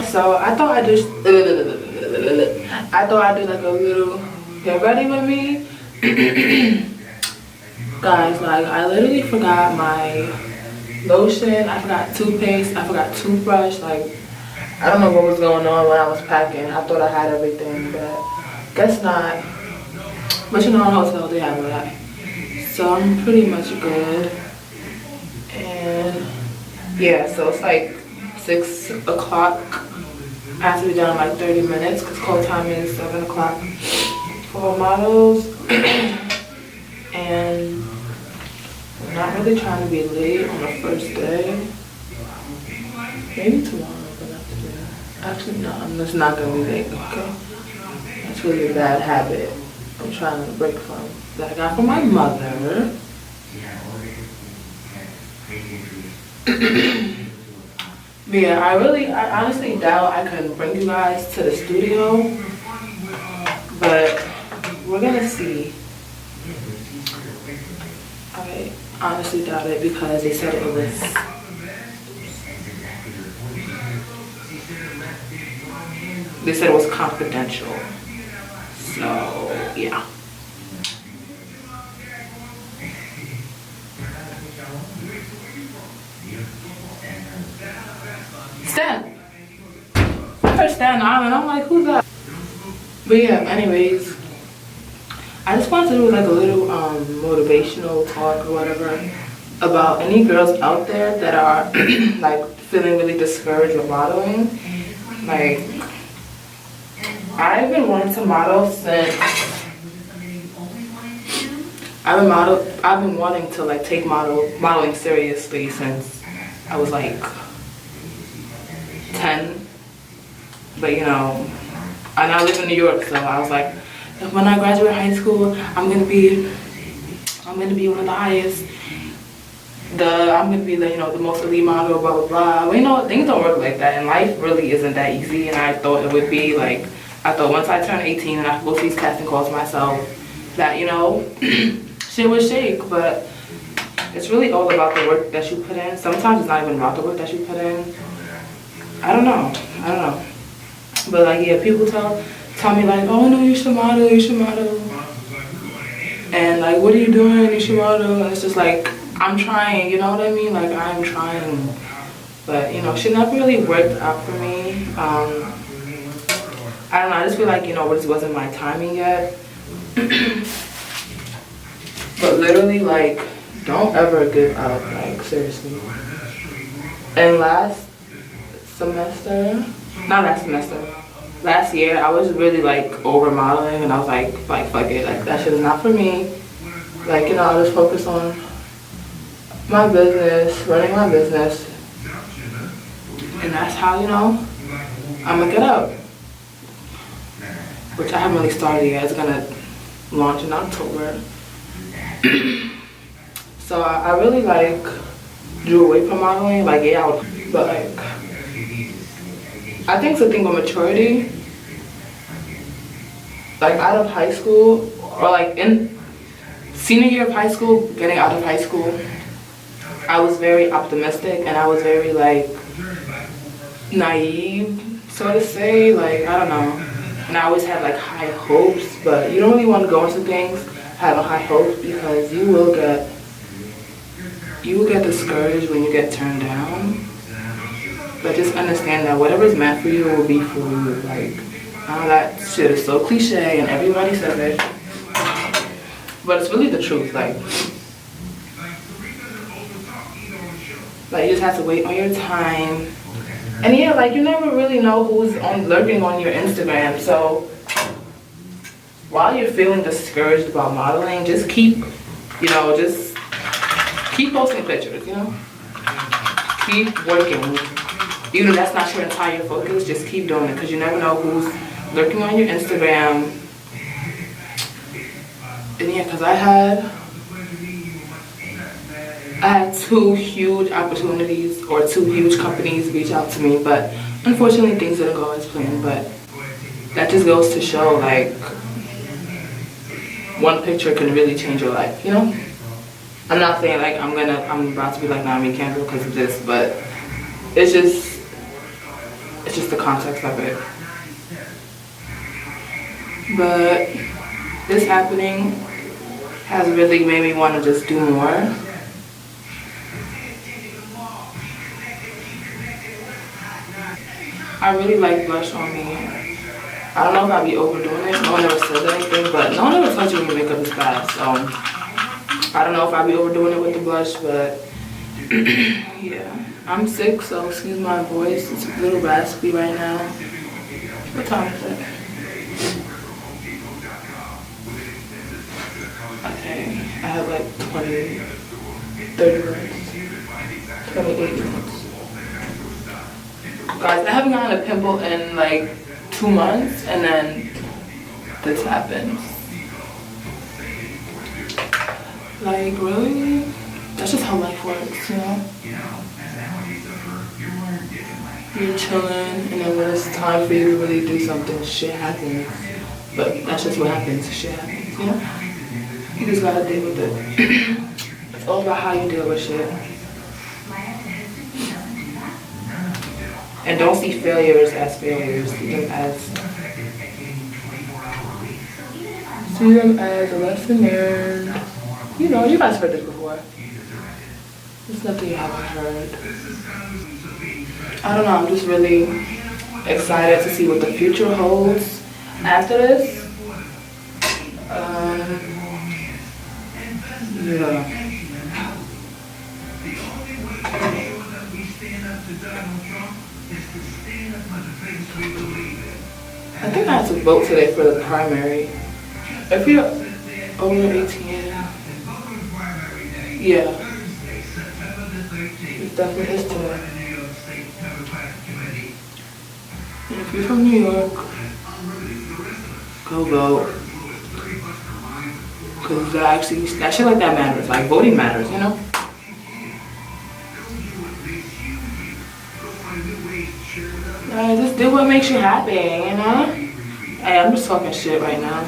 So I thought I'd do like a little get ready with me. Guys, like I literally forgot my lotion, I forgot toothpaste, I forgot toothbrush. Like I don't know what was going on when I was packing. I thought I had everything, but guess not. But you know, in a hotel they have all that. So I'm pretty much good. And yeah, so it's like 6 o'clock. I have to be done in like 30 minutes because call time is 7 o'clock for models. And I'm not really trying to be late on the first day. Maybe tomorrow, but not today. Actually, no, I'm just not gonna be late, okay? That's really a bad habit I'm trying to break from that I got from my mother. But yeah, I honestly doubt I can bring you guys to the studio, but we're gonna see. I honestly doubt it because they said it was confidential. So yeah. Stan. I heard Stan Island. I'm like, who's that? But yeah, anyways, I just wanted to do like a little motivational talk or whatever about any girls out there that are like feeling really discouraged with modeling. Like, I've been wanting to model since I've been wanting to like take modeling seriously since I was like 10. But you know, I now live in New York, so I was like, when I graduate high school, I'm gonna be one of the highest. I'm gonna be the, you know, the most elite model, blah blah blah. Well, you know, things don't work like that, and life really isn't that easy. And I thought it would be like, I thought once I turn 18 and I could go to these casting calls myself, that, you know, shit would shake. But it's really all about the work that you put in. Sometimes it's not even about the work that you put in. I don't know. But like, yeah, people tell me like, oh no, you should model. And like, what are you doing? You should model. And it's just like, I'm trying, you know what I mean? Like, I'm trying. But, you know, shit never really worked out for me. I don't know, I just feel like, you know, this wasn't my timing yet. But literally, like, don't ever give up, like, seriously. And last year, I was really like over modeling, and I was like fuck it, like that shit is not for me. Like, you know, I'll just focus on my business, running my business, and that's how, you know, I'm gonna get up. Which I haven't really started yet. It's gonna launch in October. So I really like drew away from modeling. Like, yeah, but like, I think it's a thing of maturity. Like, out of high school, or like in senior year of high school, getting out of high school, I was very optimistic and I was very like naive, so to say. Like, I don't know. And I always had like high hopes, but you don't really want to go into things having high hopes because you will get discouraged when you get turned down. But just understand that whatever's meant for you will be for you. Like, I know that shit is so cliche and everybody says it, but it's really the truth. Like you just have to wait on your time. And yeah, like, you never really know who's lurking on your Instagram. So while you're feeling discouraged about modeling, just keep posting pictures, you know? Keep working. Even if that's not your entire focus, just keep doing it, because you never know who's lurking on your Instagram. And yeah, because I had 2 huge opportunities, or 2 huge companies reach out to me, but unfortunately things didn't go as planned. But that just goes to show, like, one picture can really change your life, you know? I'm not saying like I'm about to be like Naomi Campbell because of this, but it's just the context of it. But this happening has really made me want to just do more. I really like blush on me. I don't know if I'll be overdoing it. No one ever says anything, but no one ever tells you when your makeup is bad. So I don't know if I'll be overdoing it with the blush, but yeah. I'm sick, so excuse my voice. It's a little raspy right now. What time is it? Okay, I have like 30 minutes. 28 minutes. Guys, I haven't gotten a pimple in like 2 months, and then this happens. Like, really? That's just how life works, you know? You're chilling, and then when it's time for you to really do something, shit happens. But that's just what happens, shit happens, you know? You just gotta deal with it. It's all about how you deal with shit. And don't see failures as failures. See them as a lesson learned. You know, you guys heard this before. It's nothing you haven't heard. I don't know, I'm just really excited to see what the future holds after this. Yeah. I think I have to vote today for the primary. If you're over 18, yeah, it definitely is today. And if you're from New York, go vote. Because that shit like that matters. Like, voting matters, you know? Just do what makes you happy, you know? Hey, I'm just talking shit right now.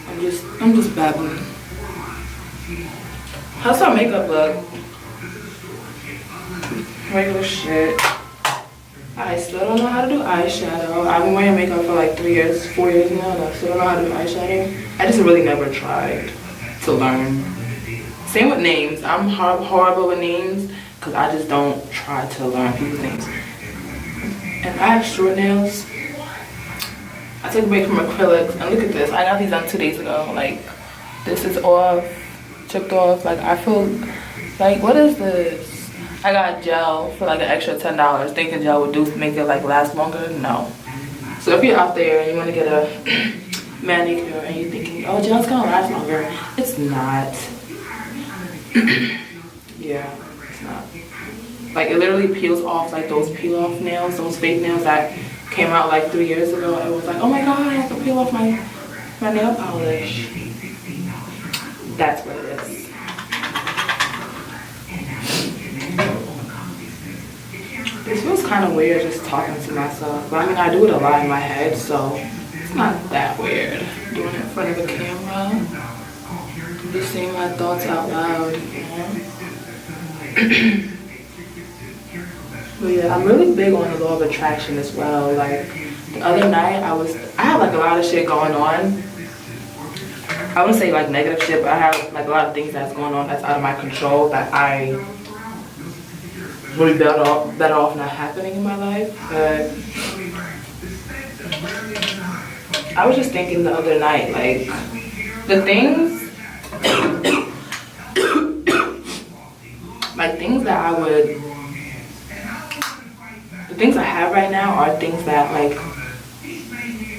I'm just babbling. How's our makeup look? Regular shit. I still don't know how to do eyeshadow. I've been wearing makeup for like 4 years now, and I still don't know how to do eyeshadow. I just really never tried to learn. Same with names. I'm horrible with names because I just don't try to learn people's names. And I have short nails. I took a break from acrylics, and look at this. I got these done 2 days ago. Like, this is off, chipped off. Like, I feel like, what is this? I got gel for like an extra $10, thinking gel would make it like last longer. No. So if you're out there and you want to get a manicure and you're thinking, oh, gel's gonna last longer, it's not. Yeah, it's not. Like, it literally peels off, like those peel off nails, those fake nails that came out like 3 years ago. It was like, oh my god, I can peel off my nail polish. That's what it is. It feels kind of weird just talking to myself, but I mean, I do it a lot in my head, so it's not that weird doing it in front of a camera. Just saying my thoughts out loud, you know? But yeah, I'm really big on the law of attraction as well. Like, the other night, I had like a lot of shit going on. I wouldn't say like negative shit, but I have like a lot of things that's going on that's out of my control that I would be better off not happening in my life. But I was just thinking the other night, like, the things the things I have right now are things that like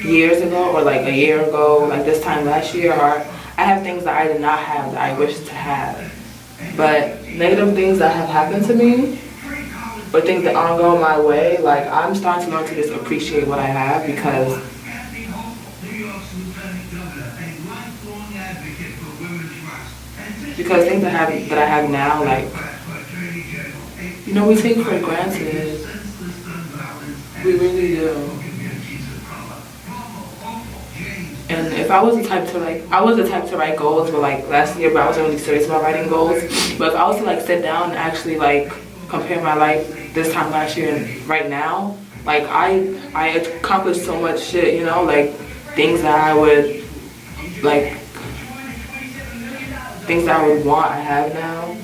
years ago or like a year ago, like this time last year, or I have things that I did not have that I wish to have. But negative things that have happened to me, or things that aren't going my way, like, I'm starting to learn to just appreciate what I have, because things that I have now, like, you know, we take for granted. We really do. And if I was the type to like, I was the type to write goals, but like last year, but I wasn't really serious about writing goals. But if I was to like sit down and actually like compare my life this time last year and right now, like I accomplished so much shit, you know, like things that I would like, things that I would want, I have now.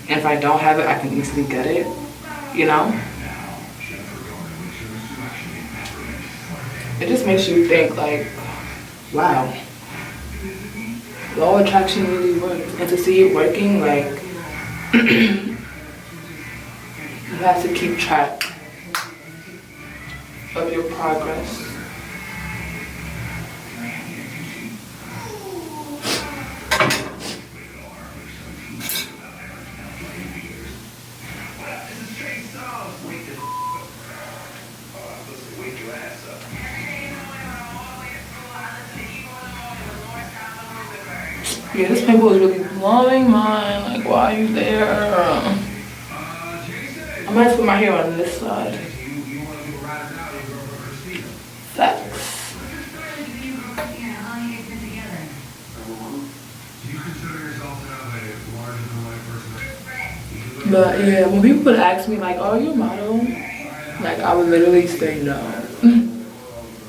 And if I don't have it, I can easily get it, you know? It just makes you think like, wow, law of attraction really works. And to see it working, like, you have to keep track of your progress. Yeah, this pimple is really blowing mine. Like, why are you there? I might put my hair on this side. Facts. But yeah, when people would ask me like, "Oh, you're a model?" Like, I would literally say no,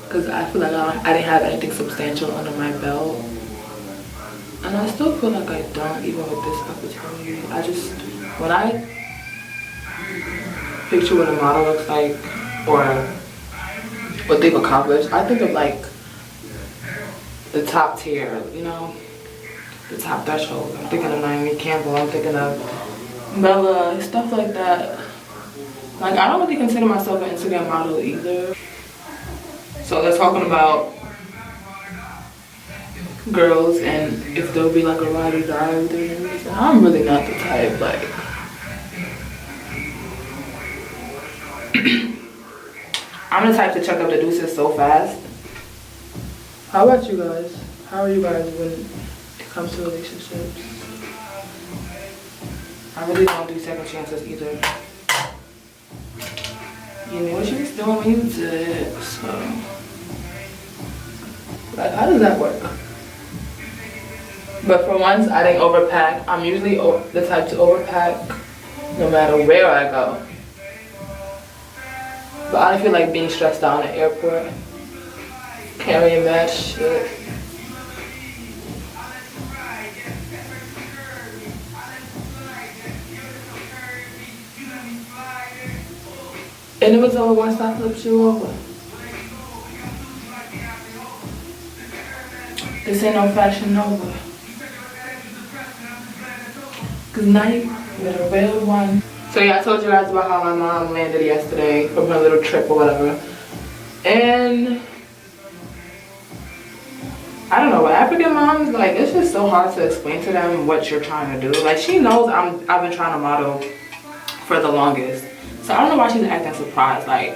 because I feel like I didn't have anything substantial under my belt. And I still feel like I don't, even with this opportunity. I just, when I picture what a model looks like or what they've accomplished, I think of like the top tier, you know, the top threshold. I'm thinking of Naomi Campbell, I'm thinking of Bella, stuff like that. Like, I don't really consider myself an Instagram model either. So they're talking about girls and if they'll be like a ride or die with their enemies. I'm really not the type, like I'm the type to check up the deuces so fast. How about you guys? How are you guys when it comes to relationships? I really don't do second chances either. You knew what you was doing when you did it, so like, how does that work? But for once, I didn't overpack. I'm usually the type to overpack no matter where I go. But I don't feel like being stressed out in the airport, carrying that shit. And it was over once I flipped you over. This ain't no Fashion Nova. Cause now you're a real one. So yeah, I told you guys about how my mom landed yesterday from her little trip or whatever. And I don't know, but African moms, like, it's just so hard to explain to them what you're trying to do. Like, she knows I've been trying to model for the longest. So I don't know why she's acting surprised. Like,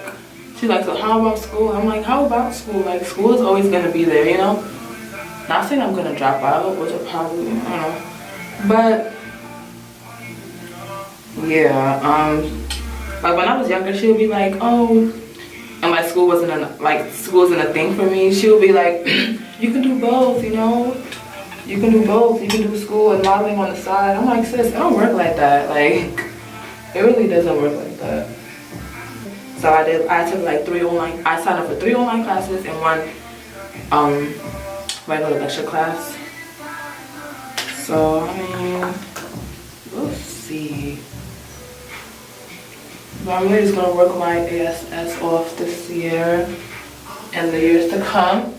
she's like, so how about school? I'm like, how about school? Like, school is always gonna be there, you know? Not saying I'm gonna drop out, which I probably, I don't know. But yeah, like when I was younger, she would be like, oh, and like school wasn't a thing for me. She would be like, you can do both, you know? You can do both. You can do school and modeling on the side. I'm like, sis, it don't work like that. Like, it really doesn't work like that. So I took like I signed up for 3 online classes and 1 regular lecture class. So, I mean, we'll see. But I'm really just gonna work my ASS off this year and the years to come.